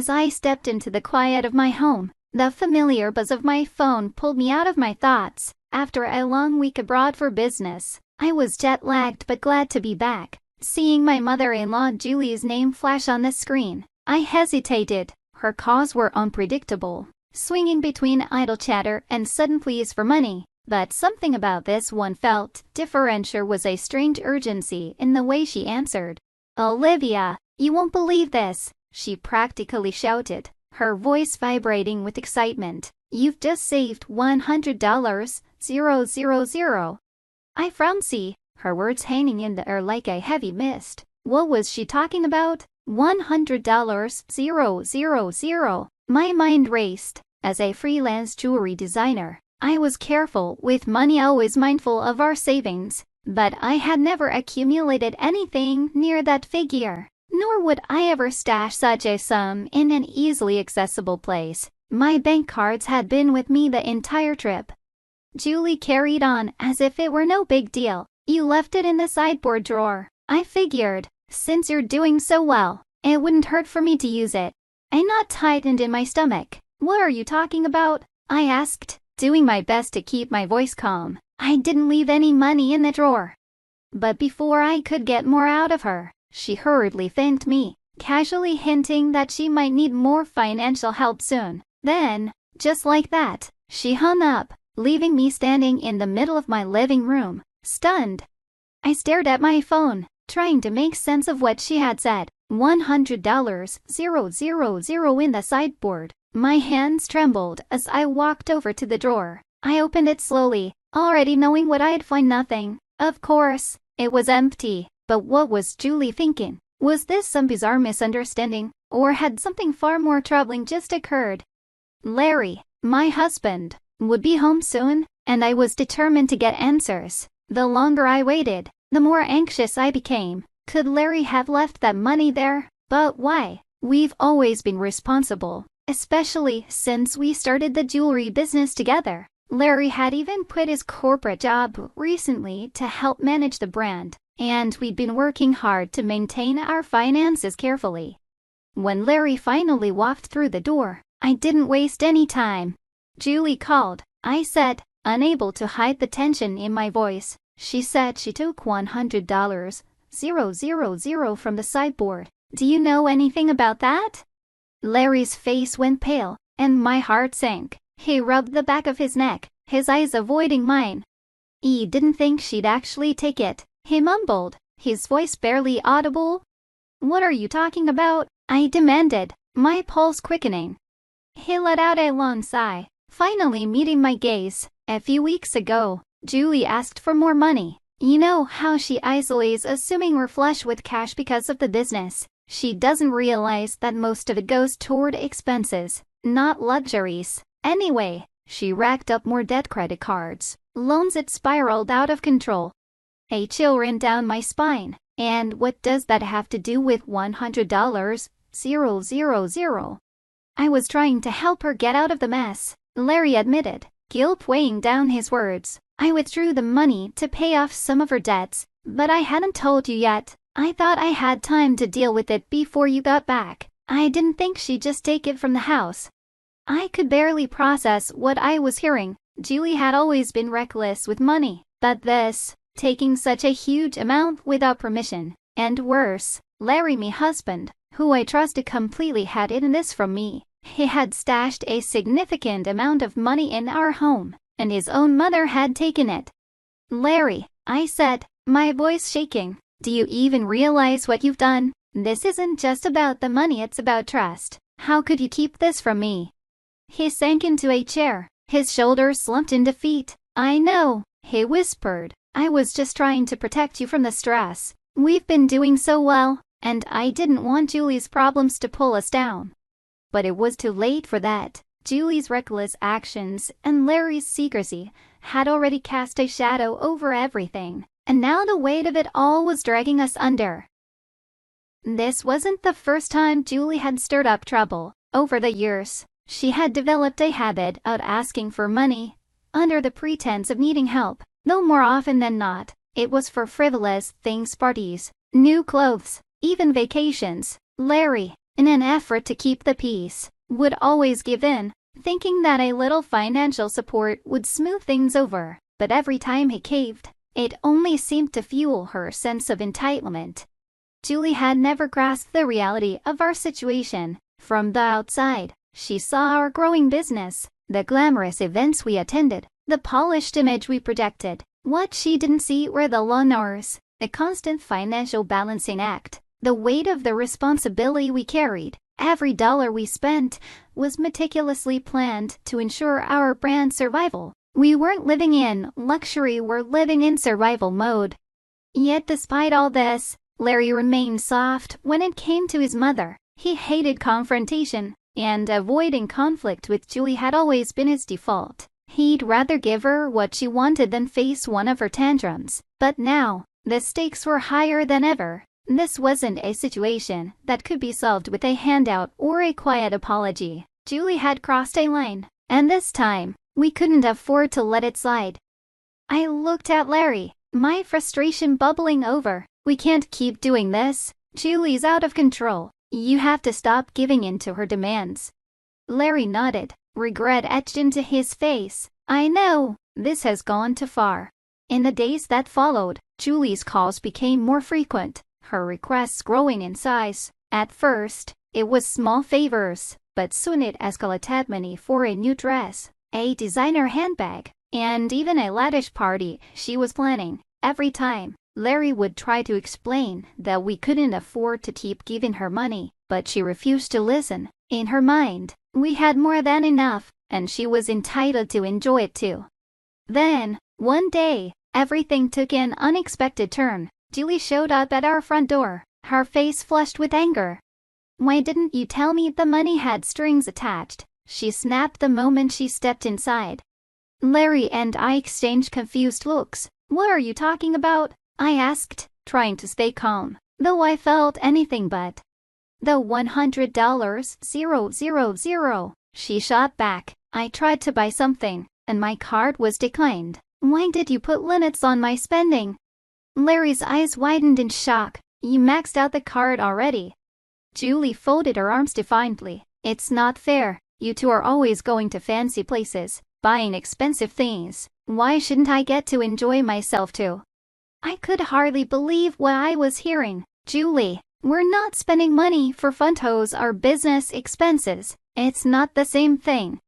As I stepped into the quiet of my home, the familiar buzz of my phone pulled me out of my thoughts. After a long week abroad for business, I was jet-lagged but glad to be back. Seeing my mother-in-law Julie's name flash on the screen, I hesitated. Her calls were unpredictable, swinging between idle chatter and sudden pleas for money. But something about this one felt different. There was a strange urgency in the way she answered. "Olivia, you won't believe this," she practically shouted, her voice vibrating with excitement. "You've just saved $100, 000. I frowned. See, her words hanging in the air like a heavy mist. What was she talking about? $100, 000. My mind raced. As a freelance jewelry designer, I was careful with money, always mindful of our savings, but I had never accumulated anything near that figure. Nor would I ever stash such a sum in an easily accessible place. My bank cards had been with me the entire trip." Julie carried on as if it were no big deal. "You left it in the sideboard drawer. I figured, since you're doing so well, it wouldn't hurt for me to use it." A knot tightened in my stomach. "What are you talking about?" I asked, doing my best to keep my voice calm. "I didn't leave any money in the drawer." But before I could get more out of her, she hurriedly thanked me, casually hinting that she might need more financial help soon. Then, just like that, she hung up, leaving me standing in the middle of my living room, stunned. I stared at my phone, trying to make sense of what she had said. $100, 000 in the sideboard. My hands trembled as I walked over to the drawer. I opened it slowly, already knowing what I'd find. Nothing. Of course, it was empty. But what was Julie thinking? Was this some bizarre misunderstanding, or had something far more troubling just occurred? Larry, my husband, would be home soon, and I was determined to get answers. The longer I waited, the more anxious I became. Could Larry have left that money there? But why? We've always been responsible, especially since we started the jewelry business together. Larry had even quit his corporate job recently to help manage the brand, and we'd been working hard to maintain our finances carefully. When Larry finally walked through the door, I didn't waste any time. "Julie called," I said, unable to hide the tension in my voice. "She said she took $100, 000 from the sideboard. Do you know anything about that?" Larry's face went pale, and my heart sank. He rubbed the back of his neck, his eyes avoiding mine. "He didn't think she'd actually take it," he mumbled, his voice barely audible. "What are you talking about?" I demanded, my pulse quickening. He let out a long sigh, finally meeting my gaze. "A few weeks ago, Julie asked for more money. You know how she isolates, assuming we're flush with cash because of the business. She doesn't realize that most of it goes toward expenses, not luxuries. Anyway, she racked up more debt, credit cards, loans. It spiraled out of control." A chill ran down my spine. "And what does that have to do with $100, 000? I was trying to help her get out of the mess," Larry admitted, guilt weighing down his words. "I withdrew the money to pay off some of her debts, but I hadn't told you yet. I thought I had time to deal with it before you got back. I didn't think she'd just take it from the house." I could barely process what I was hearing. Julie had always been reckless with money, but this, taking such a huge amount without permission, and worse, Larry, my husband, who I trusted completely, had hidden this from me. He had stashed a significant amount of money in our home, and his own mother had taken it. "Larry," I said, my voice shaking, "do you even realize what you've done? This isn't just about the money, it's about trust. How could you keep this from me?" He sank into a chair, his shoulders slumped in defeat. "I know," he whispered. "I was just trying to protect you from the stress. We've been doing so well, and I didn't want Julie's problems to pull us down." But it was too late for that. Julie's reckless actions and Larry's secrecy had already cast a shadow over everything, and now the weight of it all was dragging us under. This wasn't the first time Julie had stirred up trouble. Over the years, she had developed a habit of asking for money under the pretense of needing help, though more often than not, it was for frivolous things: parties, new clothes, even vacations. Larry, in an effort to keep the peace, would always give in, thinking that a little financial support would smooth things over. But every time he caved, it only seemed to fuel her sense of entitlement. Julie had never grasped the reality of our situation. From the outside, she saw our growing business, the glamorous events we attended, the polished image we projected. What she didn't see were the long hours, the constant financial balancing act, the weight of the responsibility we carried. Every dollar we spent was meticulously planned to ensure our brand's survival. We weren't living in luxury, we're living in survival mode. Yet despite all this, Larry remained soft when it came to his mother. He hated confrontation, and avoiding conflict with Julie had always been his default. He'd rather give her what she wanted than face one of her tantrums. But now, the stakes were higher than ever. This wasn't a situation that could be solved with a handout or a quiet apology. Julie had crossed a line, and this time, we couldn't afford to let it slide. I looked at Larry, my frustration bubbling over. We can't keep doing this. Julie's out of control. You have to stop giving in to her demands. Larry nodded, regret etched into his face. I know, this has gone too far. In the days that followed, Julie's calls became more frequent, her requests growing in size. At first, it was small favors, but soon it escalated money for a new dress, a designer handbag, and even a lavish party she was planning. Every time, Larry would try to explain that we couldn't afford to keep giving her money, but she refused to listen. In her mind, we had more than enough, and she was entitled to enjoy it too. Then, one day, everything took an unexpected turn. Julie showed up at our front door, her face flushed with anger. Why didn't you tell me the money had strings attached? She snapped the moment she stepped inside. Larry and I exchanged confused looks. What are you talking about? I asked, trying to stay calm, though I felt anything but. The $100,000, she shot back. I tried to buy something, and my card was declined. Why did you put limits on my spending? Larry's eyes widened in shock. You maxed out the card already. Julie folded her arms defiantly. It's not fair. You two are always going to fancy places, buying expensive things. Why shouldn't I get to enjoy myself too? I could hardly believe what I was hearing. Julie, we're not spending money for photos or business expenses. It's not the same thing.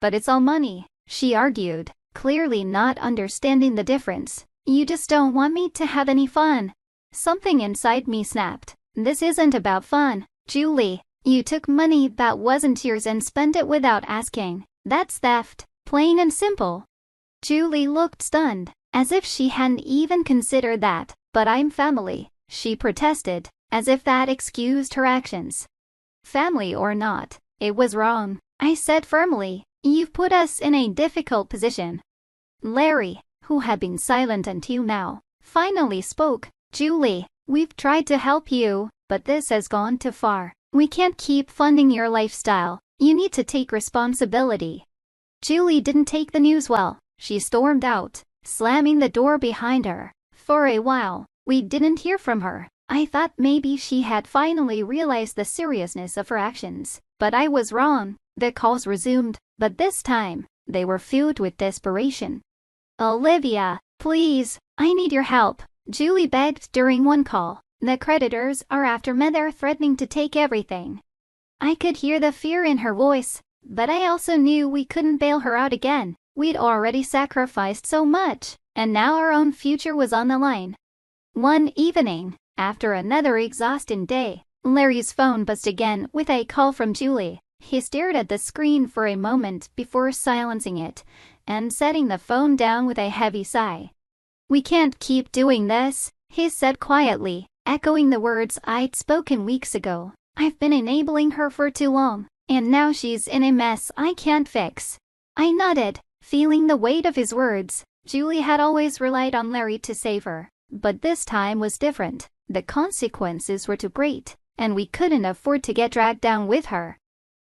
But it's all money, she argued, clearly not understanding the difference. You just don't want me to have any fun. Something inside me snapped. This isn't about fun, Julie. You took money that wasn't yours and spent it without asking. That's theft, plain and simple. Julie looked stunned, as if she hadn't even considered that. But I'm family, she protested, as if that excused her actions. Family or not, it was wrong, I said firmly. You've put us in a difficult position. Larry, who had been silent until now, finally spoke. Julie, we've tried to help you, but this has gone too far. We can't keep funding your lifestyle. You need to take responsibility. Julie didn't take the news well. She stormed out, slamming the door behind her. For a while, we didn't hear from her. I thought maybe she had finally realized the seriousness of her actions. But I was wrong. The calls resumed, but this time, they were filled with desperation. Olivia, please, I need your help, Julie begged during one call. The creditors are after me. They're threatening to take everything. I could hear the fear in her voice, but I also knew we couldn't bail her out again. We'd already sacrificed so much, and now our own future was on the line. One evening, after another exhausting day, Larry's phone buzzed again with a call from Julie. He stared at the screen for a moment before silencing it and setting the phone down with a heavy sigh. We can't keep doing this, he said quietly, echoing the words I'd spoken weeks ago. I've been enabling her for too long, and now she's in a mess I can't fix. I nodded, feeling the weight of his words. Julie had always relied on Larry to save her, but this time was different. The consequences were too great, and we couldn't afford to get dragged down with her.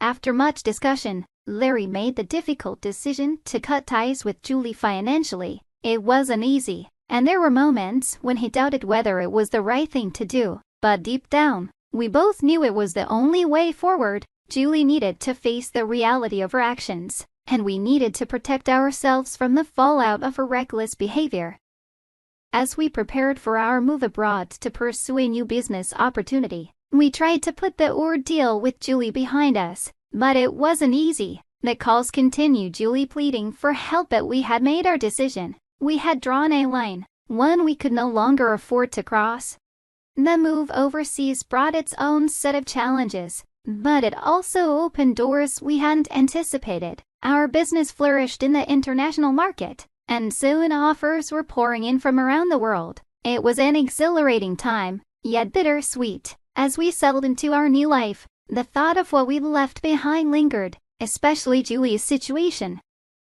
After much discussion, Larry made the difficult decision to cut ties with Julie financially. It wasn't easy, and there were moments when he doubted whether it was the right thing to do. But deep down, We both knew it was the only way forward. Julie needed to face the reality of her actions, and we needed to protect ourselves from the fallout of her reckless behavior. As we prepared for our move abroad to pursue a new business opportunity, we tried to put the ordeal with Julie behind us, but it wasn't easy. The calls continued, Julie pleading for help, but we had made our decision. We had drawn a line, one we could no longer afford to cross. The move overseas brought its own set of challenges, but it also opened doors we hadn't anticipated. Our business flourished in the international market, and soon offers were pouring in from around the world. It was an exhilarating time, yet bittersweet. As we settled into our new life, the thought of what we'd left behind lingered, especially Julie's situation.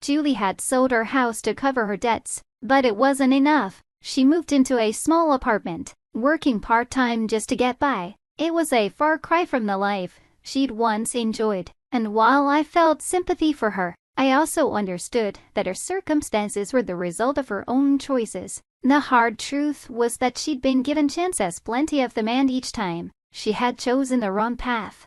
Julie had sold her house to cover her debts, but it wasn't enough. She moved into a small apartment, working part-time just to get by. It was a far cry from the life she'd once enjoyed, and while I felt sympathy for her, I also understood that her circumstances were the result of her own choices. The hard truth was that she'd been given chances plenty of them, and each time, she had chosen the wrong path.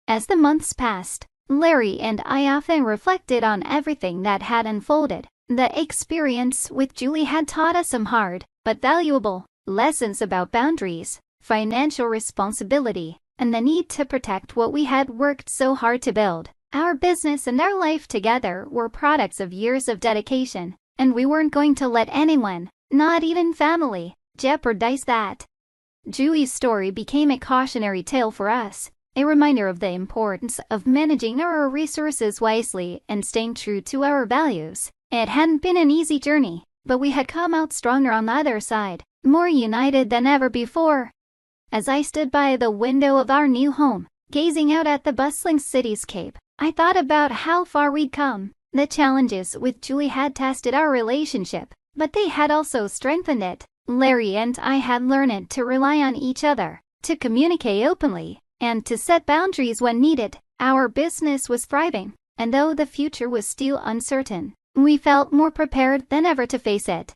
As the months passed, Larry and I often reflected on everything that had unfolded. The experience with Julie had taught us some hard, but valuable, lessons about boundaries, financial responsibility, and the need to protect what we had worked so hard to build. Our business and our life together were products of years of dedication, and we weren't going to let anyone, not even family, jeopardize that. Julie's story became a cautionary tale for us, a reminder of the importance of managing our resources wisely and staying true to our values. It hadn't been an easy journey, but we had come out stronger on the other side, more united than ever before. As I stood by the window of our new home, gazing out at the bustling cityscape, I thought about how far we'd come. The challenges with Julie had tested our relationship, but they had also strengthened it. Larry and I had learned to rely on each other, to communicate openly, and to set boundaries when needed. Our business was thriving, and though the future was still uncertain, we felt more prepared than ever to face it.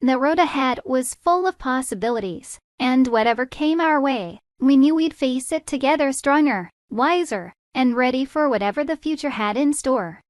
The road ahead was full of possibilities, and whatever came our way, we knew we'd face it together, stronger, wiser, and ready for whatever the future had in store.